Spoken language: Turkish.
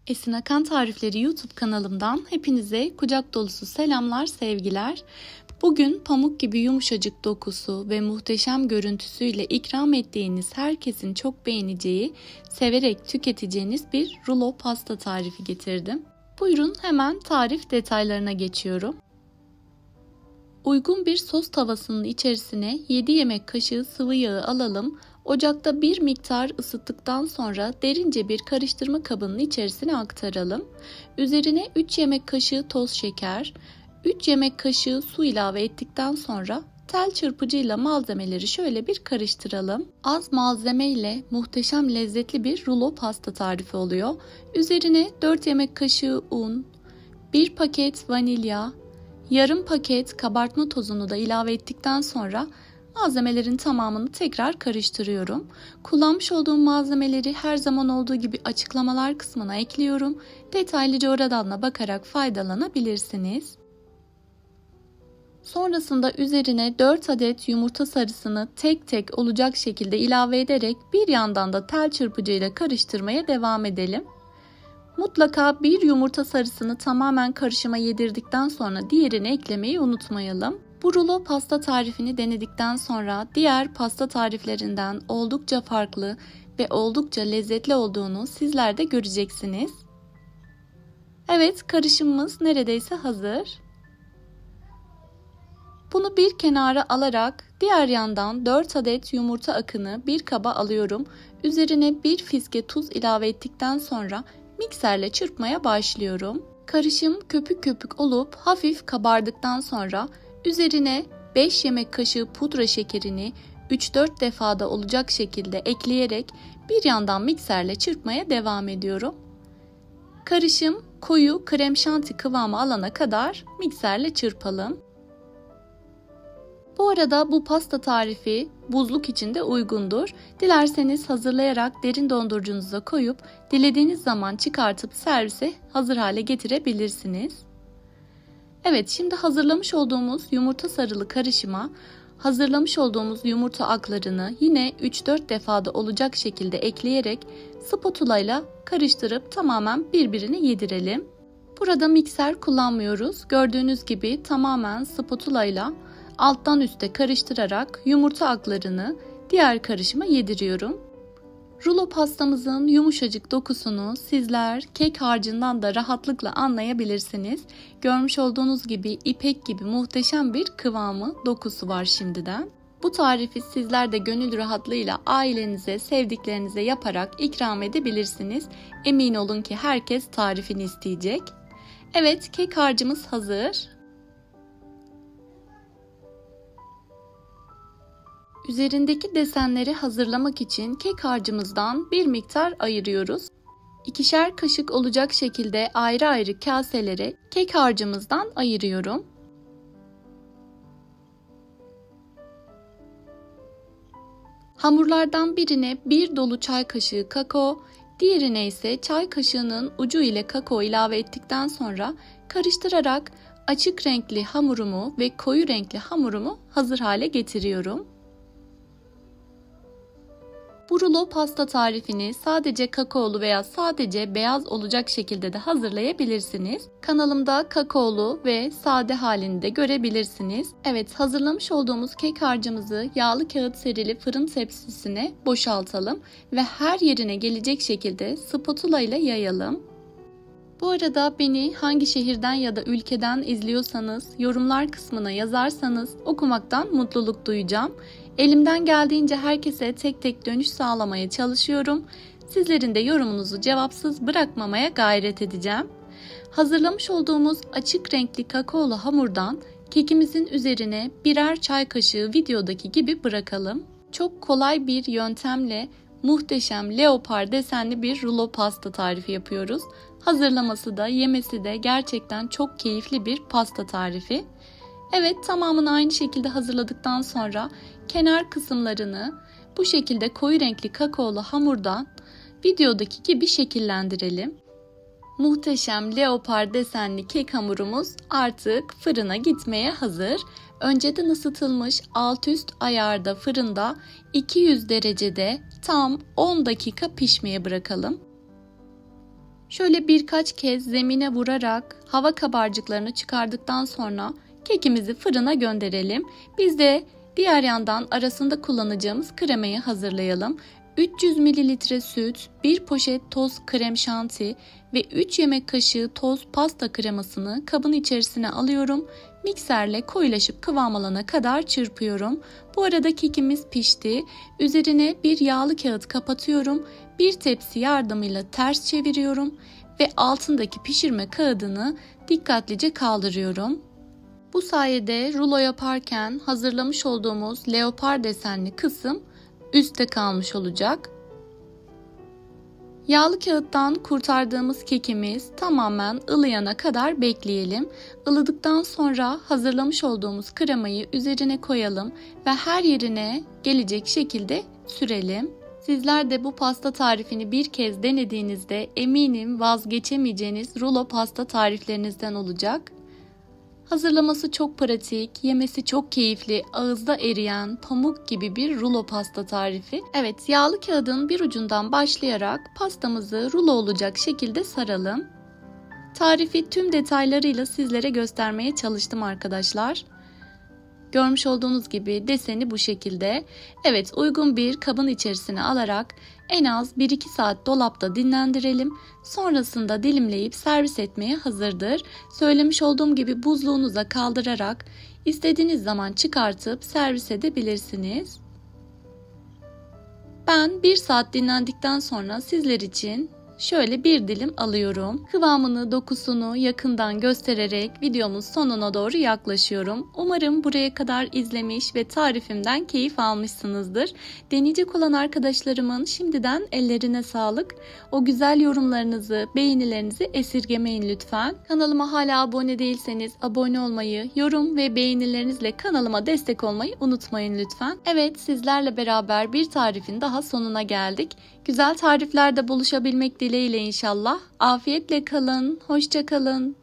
Esin Akan Tarifleri YouTube kanalımdan hepinize kucak dolusu selamlar, sevgiler. Bugün pamuk gibi yumuşacık dokusu ve muhteşem görüntüsüyle ikram ettiğiniz herkesin çok beğeneceği, severek tüketeceğiniz bir rulo pasta tarifi getirdim. Buyurun hemen tarif detaylarına geçiyorum. Uygun bir sos tavasının içerisine 7 yemek kaşığı sıvı yağı alalım. Ocakta bir miktar ısıttıktan sonra derince bir karıştırma kabının içerisine aktaralım. Üzerine 3 yemek kaşığı toz şeker, 3 yemek kaşığı su ilave ettikten sonra tel çırpıcıyla malzemeleri şöyle bir karıştıralım. Az malzeme ile muhteşem lezzetli bir rulo pasta tarifi oluyor. Üzerine 4 yemek kaşığı un, 1 paket vanilya, yarım paket kabartma tozunu da ilave ettikten sonra malzemelerin tamamını tekrar karıştırıyorum. Kullanmış olduğum malzemeleri her zaman olduğu gibi açıklamalar kısmına ekliyorum. Detaylıca oradan da bakarak faydalanabilirsiniz. Sonrasında üzerine 4 adet yumurta sarısını tek tek olacak şekilde ilave ederek bir yandan da tel çırpıcıyla karıştırmaya devam edelim. Mutlaka bir yumurta sarısını tamamen karışıma yedirdikten sonra diğerini eklemeyi unutmayalım. Bu rulo pasta tarifini denedikten sonra diğer pasta tariflerinden oldukça farklı ve oldukça lezzetli olduğunu sizler de göreceksiniz. Evet, karışımımız neredeyse hazır. Bunu bir kenara alarak diğer yandan 4 adet yumurta akını bir kaba alıyorum. Üzerine bir fiske tuz ilave ettikten sonra mikserle çırpmaya başlıyorum. Karışım köpük köpük olup hafif kabardıktan sonra üzerine 5 yemek kaşığı pudra şekerini 3-4 defada olacak şekilde ekleyerek bir yandan mikserle çırpmaya devam ediyorum. Karışım koyu krem şanti kıvamı alana kadar mikserle çırpalım. Bu arada bu pasta tarifi buzluk için de uygundur. Dilerseniz hazırlayarak derin dondurucunuza koyup dilediğiniz zaman çıkartıp servise hazır hale getirebilirsiniz. Evet, şimdi hazırlamış olduğumuz yumurta sarılı karışıma hazırlamış olduğumuz yumurta aklarını yine 3-4 defada olacak şekilde ekleyerek spatula ile karıştırıp tamamen birbirine yedirelim. Burada mikser kullanmıyoruz. Gördüğünüz gibi tamamen spatula ile alttan üste karıştırarak yumurta aklarını diğer karışıma yediriyorum. Rulo pastamızın yumuşacık dokusunu sizler kek harcından da rahatlıkla anlayabilirsiniz. Görmüş olduğunuz gibi ipek gibi muhteşem bir kıvamı, dokusu var şimdiden. Bu tarifi sizler de gönül rahatlığıyla ailenize, sevdiklerinize yaparak ikram edebilirsiniz. Emin olun ki herkes tarifini isteyecek. Evet, kek harcımız hazır. Üzerindeki desenleri hazırlamak için kek harcımızdan bir miktar ayırıyoruz. 2'şer kaşık olacak şekilde ayrı ayrı kaselere kek harcımızdan ayırıyorum. Hamurlardan birine bir dolu çay kaşığı kakao, diğerine ise çay kaşığının ucu ile kakao ilave ettikten sonra karıştırarak açık renkli hamurumu ve koyu renkli hamurumu hazır hale getiriyorum. Bu rulo pasta tarifini sadece kakaolu veya sadece beyaz olacak şekilde de hazırlayabilirsiniz. Kanalımda kakaolu ve sade halini de görebilirsiniz. Evet, hazırlamış olduğumuz kek harcımızı yağlı kağıt serili fırın tepsisine boşaltalım ve her yerine gelecek şekilde spatula ile yayalım. Bu arada beni hangi şehirden ya da ülkeden izliyorsanız yorumlar kısmına yazarsanız okumaktan mutluluk duyacağım. Elimden geldiğince herkese tek tek dönüş sağlamaya çalışıyorum. Sizlerin de yorumunuzu cevapsız bırakmamaya gayret edeceğim. Hazırlamış olduğumuz açık renkli kakaolu hamurdan kekimizin üzerine birer çay kaşığı videodaki gibi bırakalım. Çok kolay bir yöntemle muhteşem leopar desenli bir rulo pasta tarifi yapıyoruz. Hazırlaması da yemesi de gerçekten çok keyifli bir pasta tarifi. Evet, tamamını aynı şekilde hazırladıktan sonra kenar kısımlarını bu şekilde koyu renkli kakaolu hamurdan videodaki gibi şekillendirelim. Muhteşem leopar desenli kek hamurumuz artık fırına gitmeye hazır. Önceden ısıtılmış alt üst ayarda fırında 200 derecede tam 10 dakika pişmeye bırakalım. Şöyle birkaç kez zemine vurarak hava kabarcıklarını çıkardıktan sonra kekimizi fırına gönderelim. Biz de diğer yandan arasında kullanacağımız kremayı hazırlayalım. 300 ml süt, 1 poşet toz krem şanti ve 3 yemek kaşığı toz pasta kremasını kabın içerisine alıyorum. Mikserle koyulaşıp kıvam alana kadar çırpıyorum. Bu arada kekimiz pişti. Üzerine bir yağlı kağıt kapatıyorum. Bir tepsi yardımıyla ters çeviriyorum ve altındaki pişirme kağıdını dikkatlice kaldırıyorum. Bu sayede rulo yaparken hazırlamış olduğumuz leopar desenli kısım üstte kalmış olacak. Yağlı kağıttan kurtardığımız kekimiz tamamen ılıyana kadar bekleyelim. Ilıdıktan sonra hazırlamış olduğumuz kremayı üzerine koyalım ve her yerine gelecek şekilde sürelim. Sizler de bu pasta tarifini bir kez denediğinizde eminim vazgeçemeyeceğiniz rulo pasta tariflerinizden olacak. Hazırlaması çok pratik, yemesi çok keyifli, ağızda eriyen pamuk gibi bir rulo pasta tarifi. Evet, yağlı kağıdın bir ucundan başlayarak pastamızı rulo olacak şekilde saralım. Tarifi tüm detaylarıyla sizlere göstermeye çalıştım arkadaşlar. Görmüş olduğunuz gibi deseni bu şekilde. Evet, uygun bir kabın içerisine alarak en az 1-2 saat dolapta dinlendirelim. Sonrasında dilimleyip servis etmeye hazırdır. Söylemiş olduğum gibi buzluğunuza kaldırarak istediğiniz zaman çıkartıp servis edebilirsiniz. Ben 1 saat dinlendikten sonra sizler için şöyle bir dilim alıyorum. Kıvamını, dokusunu yakından göstererek videomun sonuna doğru yaklaşıyorum. Umarım buraya kadar izlemiş ve tarifimden keyif almışsınızdır. Deneyecek olan arkadaşlarımın şimdiden ellerine sağlık. O güzel yorumlarınızı, beğenilerinizi esirgemeyin lütfen. Kanalıma hala abone değilseniz abone olmayı, yorum ve beğenilerinizle kanalıma destek olmayı unutmayın lütfen. Evet, sizlerle beraber bir tarifin daha sonuna geldik. Güzel tariflerde buluşabilmek dileğiyle inşallah. Afiyetle kalın, hoşça kalın.